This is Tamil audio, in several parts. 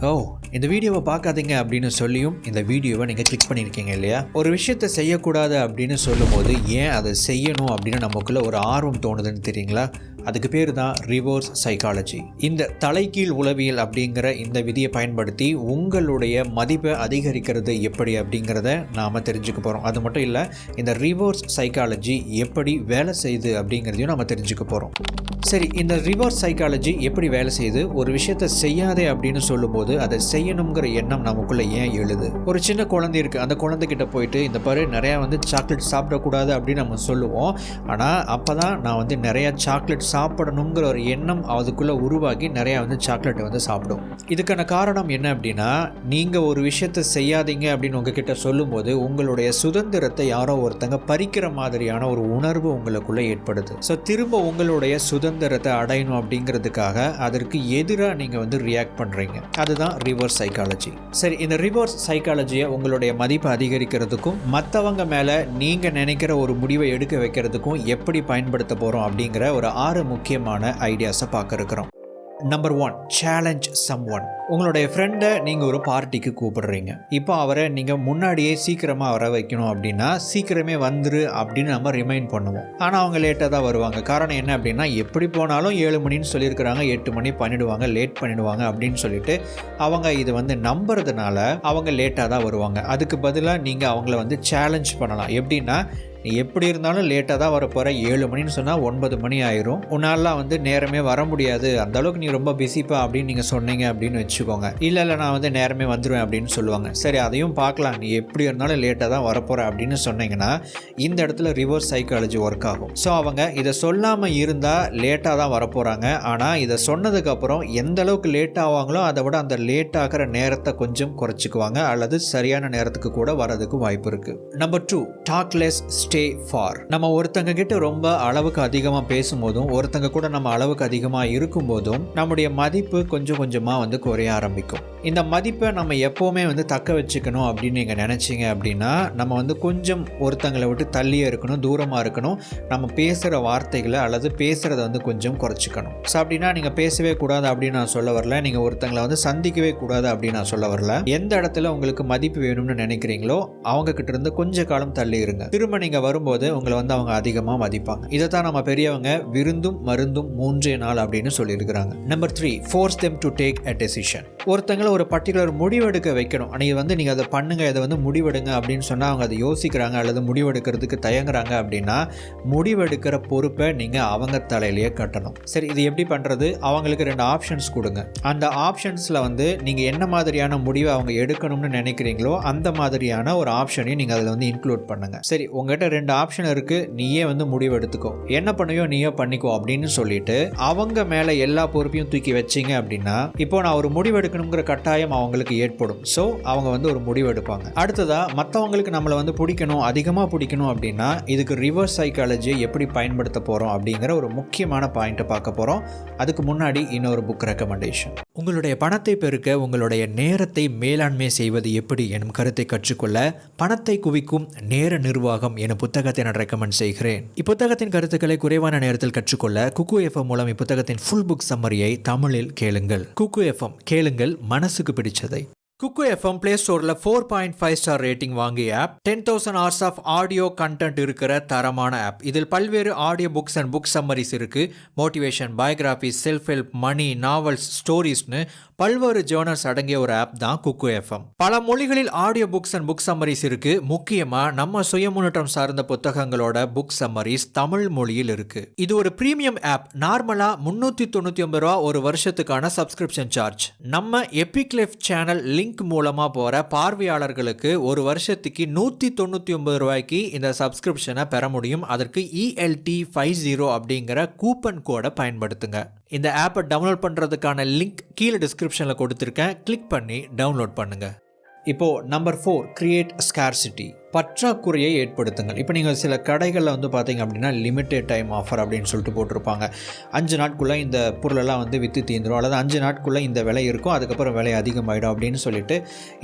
ஓ, இந்த வீடியோவை பார்க்காதீங்க அப்படின்னு சொல்லியும் இந்த வீடியோவை நீங்கள் கிளிக் பண்ணியிருக்கீங்க இல்லையா? ஒரு விஷயத்தை செய்யக்கூடாது அப்படின்னு சொல்லும்போது ஏன் அதை செய்யணும் அப்படின்னு நமக்குள்ள ஒரு ஆர்வம் தோணுதுன்னு தெரியுங்களா? அதுக்கு பேர் தான் ரிவர்ஸ் சைக்காலஜி. இந்த தலைகீழ் உளவியல் அப்படிங்கிற இந்த விதியை பயன்படுத்தி உங்களுடைய மதிப்பை அதிகரிக்கிறது எப்படி அப்படிங்கிறத நாம் தெரிஞ்சுக்க போகிறோம். அது மட்டும் இல்லை, இந்த ரிவர்ஸ் சைக்காலஜி எப்படி வேலை செய்யுது அப்படிங்கிறதையும் நம்ம தெரிஞ்சுக்க போகிறோம். சரி, இந்த ரிவர்ஸ் சைக்காலஜி எப்படி வேலை செய்யுது? ஒரு விஷயத்தை செய்யாதே அப்படின்னு சொல்லும்போது அதை செய்யணுங்கிற எண்ணம் நமக்குள்ளே ஏன் எழுது? ஒரு சின்ன குழந்தை இருக்குது, அந்த குழந்தைகிட்ட போயிட்டு இந்த பாரு நிறையா சாக்லேட் சாப்பிடக்கூடாது அப்படின்னு நம்ம சொல்லுவோம். ஆனால் அப்போ தான் நான் நிறையா சாக்லேட் சாப்பிடணுங்கிற ஒரு எண்ணம் அதுக்குள்ளே உருவாகி நிறையா சாக்லேட்டை சாப்பிடும். இதுக்கான காரணம் என்ன அப்படின்னா, நீங்கள் ஒரு விஷயத்தை செய்யாதீங்க அப்படின்னு உங்ககிட்ட சொல்லும்போது உங்களுடைய சுதந்திரத்தை யாரோ ஒருத்தங்க பறிக்கிற மாதிரியான ஒரு உணர்வு உங்களுக்குள்ளே ஏற்படுது. ஸோ திரும்ப உங்களுடைய சுதந்திரத்தை அடையணும் அப்படிங்கிறதுக்காக அதற்கு எதிராக நீங்கள் ரியாக்ட் பண்ணுறீங்க. அதுதான் ரிவர்ஸ் சைக்காலஜி. சரி, இந்த ரிவர்ஸ் சைக்காலஜியை உங்களுடைய மதிப்பை அதிகரிக்கிறதுக்கும் மற்றவங்க மேலே நீங்கள் நினைக்கிற ஒரு முடிவை எடுக்க வைக்கிறதுக்கும் எப்படி பயன்படுத்த போகிறோம் அப்படிங்கிற ஒரு 6 முக்கியமான ஐடியாஸை பார்க்க இருக்கிறோம். Number 1, challenge someone. உங்களுடைய ஃப்ரெண்டை நீங்கள் ஒரு பார்ட்டிக்கு கூப்பிடுறீங்க. இப்போ அவரை நீங்கள் முன்னாடியே சீக்கிரமாக வர வைக்கணும் அப்படின்னா சீக்கிரமே வந்துரு அப்படின்னு நம்ம ரிமைண்ட் பண்ணுவோம். ஆனால் அவங்க லேட்டாக தான் வருவாங்க. காரணம் என்ன அப்படின்னா, எப்படி போனாலும் 7 மணின்னு சொல்லியிருக்கிறாங்க, 8 மணி பண்ணிடுவாங்க, லேட் பண்ணிடுவாங்க அப்படின்னு சொல்லிட்டு அவங்க இது நம்புறதுனால அவங்க லேட்டாக தான் வருவாங்க. அதுக்கு பதிலாக நீங்கள் அவங்கள சேலஞ்ச் பண்ணலாம். எப்படின்னா, நீ எப்படி இருந்தாலும் லேட்டாக தான் வரப்போகிற, 7 மணின்னு சொன்னால் 9 மணி ஆயிரும், உன்னாலாம் நேரமே வர முடியாது, அந்த அளவுக்கு நீ ரொம்ப பிஸிப்பா அப்படின்னு நீங்கள் சொன்னீங்க அப்படின்னு வச்சுக்கோங்க. இல்லை நான் நேரமே வந்துடுவேன் அப்படின்னு சொல்லுவாங்க. சரி, அதையும் பார்க்கலாம், நீ எப்படி இருந்தாலும் லேட்டாக தான் வரப்போகிற அப்படின்னு சொன்னீங்கன்னா இந்த இடத்துல ரிவர்ஸ் சைக்காலஜி ஒர்க் ஆகும். ஸோ அவங்க இதை சொல்லாமல் இருந்தால் லேட்டாக தான் வரப்போகிறாங்க. ஆனால் இதை சொன்னதுக்கப்புறம் எந்த அளவுக்கு லேட் ஆவாங்களோ அதை விட அந்த லேட் ஆகிற நேரத்தை கொஞ்சம் குறைச்சிக்குவாங்க, அல்லது சரியான நேரத்துக்கு கூட வரதுக்கு வாய்ப்பு இருக்குது. Number 2, talk less, stay far. நம்ம ஒருத்தங்க கிட்ட ரொம்ப அளவுக்கு அதிகமாக பேசும்போதும் ஒருத்தங்க கூட நம்ம அளவுக்கு அதிகமாக இருக்கும்போதும் நம்முடைய மதிப்பு கொஞ்சம் கொஞ்சமாக குறைய ஆரம்பிக்கும். இந்த மதிப்பை நம்ம எப்போவுமே தக்க வச்சுக்கணும் அப்படின்னு நீங்கள் நினச்சிங்க அப்படின்னா நம்ம கொஞ்சம் ஒருத்தங்களை விட்டு தள்ளியே இருக்கணும், தூரமாக இருக்கணும். நம்ம பேசுகிற வார்த்தைகளை அல்லது பேசுகிறத கொஞ்சம் குறைச்சிக்கணும். ஸோ அப்படின்னா நீங்கள் பேசவே கூடாது அப்படின்னு நான் சொல்ல வரல, நீங்கள் ஒருத்தங்களை சந்திக்கவே கூடாது அப்படின்னு நான் சொல்ல வரல. எந்த இடத்துல உங்களுக்கு மதிப்பு வேணும்னு நினைக்கிறீங்களோ அவங்க கிட்ட இருந்து கொஞ்ச காலம் தள்ளி இருங்க. திரும்ப நீங்கள் வரும்போது உங்களை அவங்க அதிகமாக மதிப்பாங்க. இதை தான் நம்ம பெரியவங்க விருந்தும் மருந்தும் 3 நாள் அப்படின்னு சொல்லியிருக்கிறாங்க. Number 3, force them to take a decision. ஒருத்தங்களை ஒரு பர்டிகுலர் முடிவெடுக்க வைக்கணும். நீங்கள் அதை பண்ணுங்க, இதை முடிவெடுங்க அப்படின்னு சொன்னால் அவங்க அதை யோசிக்கிறாங்க அல்லது முடிவெடுக்கிறதுக்கு தயங்குறாங்க அப்படின்னா முடிவெடுக்கிற பொறுப்பை நீங்கள் அவங்க தலையிலேயே கட்டணும். சரி, இது எப்படி பண்ணுறது? அவங்களுக்கு 2 ஆப்ஷன்ஸ் கொடுங்க. அந்த ஆப்ஷன்ஸில் நீங்கள் என்ன மாதிரியான முடிவை அவங்க எடுக்கணும்னு நினைக்கிறீங்களோ அந்த மாதிரியான ஒரு ஆப்ஷனையும் நீங்கள் அதில் இன்க்ளூட் பண்ணுங்க. சரி, உங்ககிட்ட 2 ஆப்ஷன் இருக்கு, நீயே முடிவு எடுத்துக்கோ, என்ன பண்ணுவியோ நீயே பண்ணிக்கோ அப்படின்னு சொல்லிட்டு அவங்க மேலே எல்லா பொறுப்பையும் தூக்கி வச்சிங்க அப்படின்னா இப்போ நான் ஒரு முடிவு எடுக்கணுங்கிற கட்டாயம் அவங்களுக்கு ஏற்படும். ஸோ அவங்க ஒரு முடிவு எடுப்பாங்க. அடுத்ததா, மற்றவங்களுக்கு நம்மளை பிடிக்கணும், அதிகமாக பிடிக்கணும் அப்படின்னா இதுக்கு ரிவர்ஸ் சைக்காலஜியை எப்படி பயன்படுத்த போகிறோம் அப்படிங்கிற ஒரு முக்கியமான பாயிண்ட்டை பார்க்க போகிறோம். அதுக்கு முன்னாடி இன்னொரு புக் ரெக்கமெண்டேஷன். உங்களுடைய பணத்தை பெருக்க உங்களுடைய நேரத்தை மேலாண்மை செய்வது எப்படி எனும் கருத்தை கற்றுக்கொள்ள பணத்தை குவிக்கும் நேர நிர்வாகம் எனும் புத்தகத்தை நான் ரெக்கமெண்ட் செய்கிறேன். இப்புத்தகத்தின் கருத்துக்களை குறைவான நேரத்தில் கற்றுக்கொள்ள குக்கு எஃப்எம் மூலம் இப்புத்தகத்தின் ஃபுல் புக் சம்மரியை தமிழில் கேளுங்கள். குக்கு எஃப்எம் கேளுங்கள், மனசுக்கு பிடிச்சதை. குக்கு எஃப்எம் பிளே ஸ்டோரில் 4.5 ஸ்டார் ரேட்டிங் வாங்கிய app, 10,000 hours of audio content இருக்கிற தரமான ஆப். இதில் பல்வேறு audio books and book summaries இருக்கு. Motivation, biography, self help, money, novels, ஸ்டோரிஸ்னு பல்வேறு ஜேர்னல்ஸ் அடங்கிய ஒரு ஆப் தான் குக்கு எஃப்எம். பல மொழிகளில் audio books and book summaries இருக்கு. முக்கியமா நம்ம சுய முன்னேற்றம் சார்ந்த புத்தகங்களோட புக் சம்மரிஸ் தமிழ் மொழியில் இருக்கு. இது ஒரு பிரீமியம் ஆப். நார்மலா 399 ரூபா ஒரு வருஷத்துக்கான சப்ஸ்கிரிப்ஷன் சார்ஜ். நம்ம எபிக் லைஃப் சேனல் லிங்க் மூலமா போற பார்வையாளர்களுக்கு ஒரு வருஷத்துக்கு 199 ரூபாய்க்கு இந்த சப்ஸ்கிரிப்ஷனை பெற முடியும். அதற்கு ELT50 அப்படிங்கிற கூப்பன் கோடை பயன்படுத்துங்க. இந்த ஆப்பை டவுன்லோட் பண்றதுக்கான லிங்க் கீழே டிஸ்கிரிப்ஷன்ல கொடுத்திருக்கேன். கிளிக் பண்ணி டவுன்லோட் பண்ணுங்க. இப்போ நம்பர் 4, கிரியேட் ஸ்கார்சிட்டி. பற்றாக்குறையை ஏற்படுத்துங்கள். இப்போ நீங்கள் சில கடைகளில் வந்து பார்த்தீங்க அப்படின்னா லிமிட்டெட் டைம் ஆஃபர் அப்படின்னு சொல்லிட்டு போட்டிருப்பாங்க. 5 நாட்குள்ளே இந்த பொருளெல்லாம் வந்து விற்று தீந்துடும், அல்லது 5 நாட்குள்ளே இந்த விலை இருக்கும், அதுக்கப்புறம் விலை அதிகமாகிடும் அப்படின்னு சொல்லிட்டு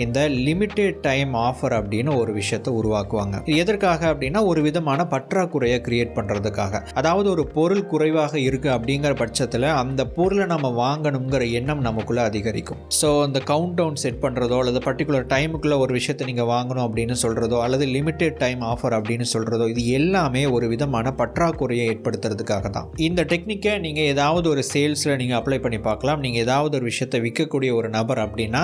இந்த லிமிட்டெட் டைம் ஆஃபர் அப்படின்னு ஒரு விஷயத்தை உருவாக்குவாங்க. இது எதற்காக அப்படின்னா ஒரு விதமான பற்றாக்குறையை கிரியேட் பண்ணுறதுக்காக. அதாவது ஒரு பொருள் குறைவாக இருக்குது அப்படிங்கிற பட்சத்தில் அந்த பொருளை நம்ம வாங்கணுங்கிற எண்ணம் நமக்குள்ளே அதிகரிக்கும். ஸோ அந்த கவுண்ட் டவுன் செட் பண்ணுறதோ அல்லது பர்டிகுலர் டைமுக்குள்ளே ஒரு விஷயத்தை நீங்கள் வாங்கணும் அப்படின்னு சொல்கிறதோ அல்லது லிமிட்டெட் டைம் ஆஃபர் அப்படின்னு சொல்கிறதோ இது எல்லாமே ஒரு விதமான பற்றாக்குறையை ஏற்படுத்துறதுக்காக தான். இந்த டெக்னிக்கை நீங்கள் ஏதாவது ஒரு சேல்ஸில் நீங்கள் அப்ளை பண்ணி பார்க்கலாம். நீங்கள் ஏதாவது ஒரு விஷயத்தை விற்கக்கூடிய ஒரு நபர் அப்படின்னா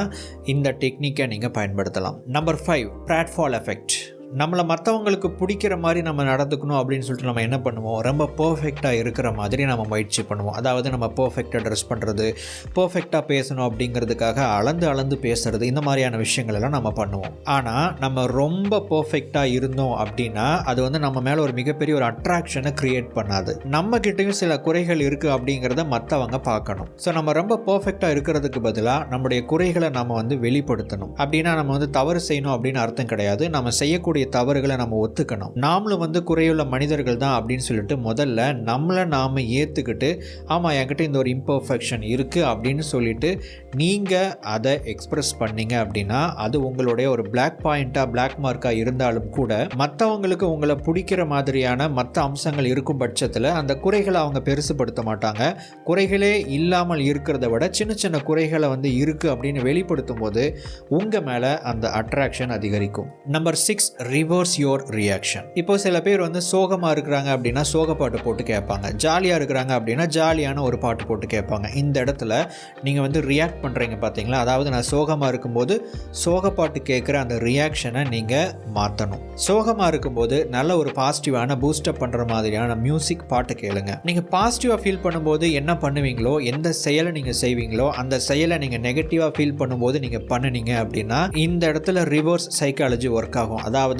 இந்த டெக்னிக்கை நீங்கள் பயன்படுத்தலாம். Number 5, pratfall effect. நம்மளை மற்றவங்களுக்கு பிடிக்கிற மாதிரி நம்ம நடந்துக்கணும் அப்படின்னு சொல்லிட்டு நம்ம என்ன பண்ணுவோம், ரொம்ப பர்ஃபெக்டாக இருக்கிற மாதிரி நம்ம முயற்சி பண்ணுவோம். அதாவது நம்ம பர்ஃபெக்டாக ட்ரெஸ் பண்ணுறது, பர்ஃபெக்டாக பேசணும் அப்படிங்கிறதுக்காக அளந்து பேசுறது, இந்த மாதிரியான விஷயங்கள் எல்லாம் நம்ம பண்ணுவோம். ஆனால் நம்ம ரொம்ப பர்ஃபெக்டாக இருந்தோம் அப்படின்னா அது வந்து நம்ம மேலே ஒரு மிகப்பெரிய ஒரு அட்ராக்ஷனை க்ரியேட் பண்ணாது. நம்மக்கிட்டையும் சில குறைகள் இருக்குது அப்படிங்கிறத மற்றவங்க பார்க்கணும். ஸோ நம்ம ரொம்ப பர்ஃபெக்டாக இருக்கிறதுக்கு பதிலாக நம்முடைய குறைகளை நம்ம வந்து வெளிப்படுத்தணும். அப்படின்னா நம்ம வந்து தவறு செய்யணும் அப்படின்னு அர்த்தம் கிடையாது. நம்ம செய்யக்கூடிய தவறுகளை நம்ம ஒத்துக்கணும். நாமளும் வந்து குறையுள்ள மனிதர்கள் தான் அப்படின்னு சொல்லிட்டு முதல்ல நம்மளை நாம ஏற்றுக்கிட்டு ஆமாம் என்கிட்ட இந்த ஒரு இம்பர்ஃபெக்ஷன் இருக்குது அப்படின்னு சொல்லிட்டு நீங்கள் அதை எக்ஸ்பிரஸ் பண்ணீங்க அப்படின்னா அது உங்களுடைய ஒரு பிளாக் பாயிண்ட்டாக பிளாக் மார்க்காக இருந்தாலும் கூட மற்றவங்களுக்கு உங்களை பிடிக்கிற மாதிரியான மற்ற அம்சங்கள் இருக்கும் பட்சத்தில் அந்த குறைகளை அவங்க பெருசுப்படுத்த மாட்டாங்க. குறைகளே இல்லாமல் இருக்கிறத விட சின்ன சின்ன குறைகளை வந்து இருக்குது அப்படின்னு வெளிப்படுத்தும் போது உங்கள் மேலே அந்த அட்ராக்ஷன் அதிகரிக்கும். Number 6, reverse your reaction. இப்போ சில பேர் வந்து சோகமாக இருக்கிறாங்க அப்படின்னா சோக பாட்டு போட்டு கேட்பாங்க, ஜாலியாக இருக்கிறாங்க அப்படின்னா ஜாலியான ஒரு பாட்டு போட்டு கேட்பாங்க. இந்த இடத்துல நீங்கள் வந்து ரியாக்ட் பண்ணுறீங்க பார்த்தீங்களா, அதாவது நான் சோகமாக இருக்கும்போது சோக பாட்டு கேட்குற அந்த ரியாக்ஷனை நீங்கள் மாற்றணும். சோகமாக இருக்கும்போது நல்ல ஒரு பாசிட்டிவான பூஸ்டப் பண்ணுற மாதிரியான மியூசிக் பாட்டு கேளுங்க. நீங்கள் பாசிட்டிவாக ஃபீல் பண்ணும்போது என்ன பண்ணுவீங்களோ, எந்த செயலை நீங்கள் செய்வீங்களோ அந்த செயலை நீங்கள் நெகட்டிவாக ஃபீல் பண்ணும்போது நீங்கள் பண்ணினீங்க அப்படின்னா இந்த இடத்துல ரிவர்ஸ் சைக்காலஜி ஒர்க் ஆகும். அதாவது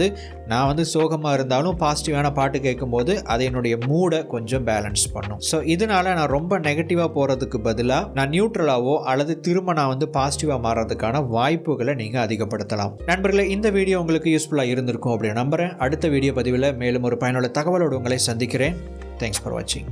நான் வந்து சோகமாக இருந்தாலும் பாசிட்டிவான பாட்டு கேட்கும்போது அது என்னுடைய மூடை கொஞ்சம் பேலன்ஸ் பண்ணும். ஸோ இதனால நான் ரொம்ப நெகட்டிவாக போகிறதுக்கு பதிலாக நான் நியூட்ரலாவோ அல்லது திரும்ப நான் வந்து பாசிட்டிவாக மாறுறதுக்கான வாய்ப்புகளை நீங்கள் அதிகப்படுத்தலாம். நண்பர்களே, இந்த வீடியோ உங்களுக்கு யூஸ்ஃபுல்லாக இருந்திருக்கும் அப்படின்னு நம்புகிறேன். அடுத்த வீடியோ பதிவில் மேலும் ஒரு பயனுள்ள தகவலோடு உங்களை சந்திக்கிறேன். தேங்க்ஸ் ஃபார் வாட்சிங்.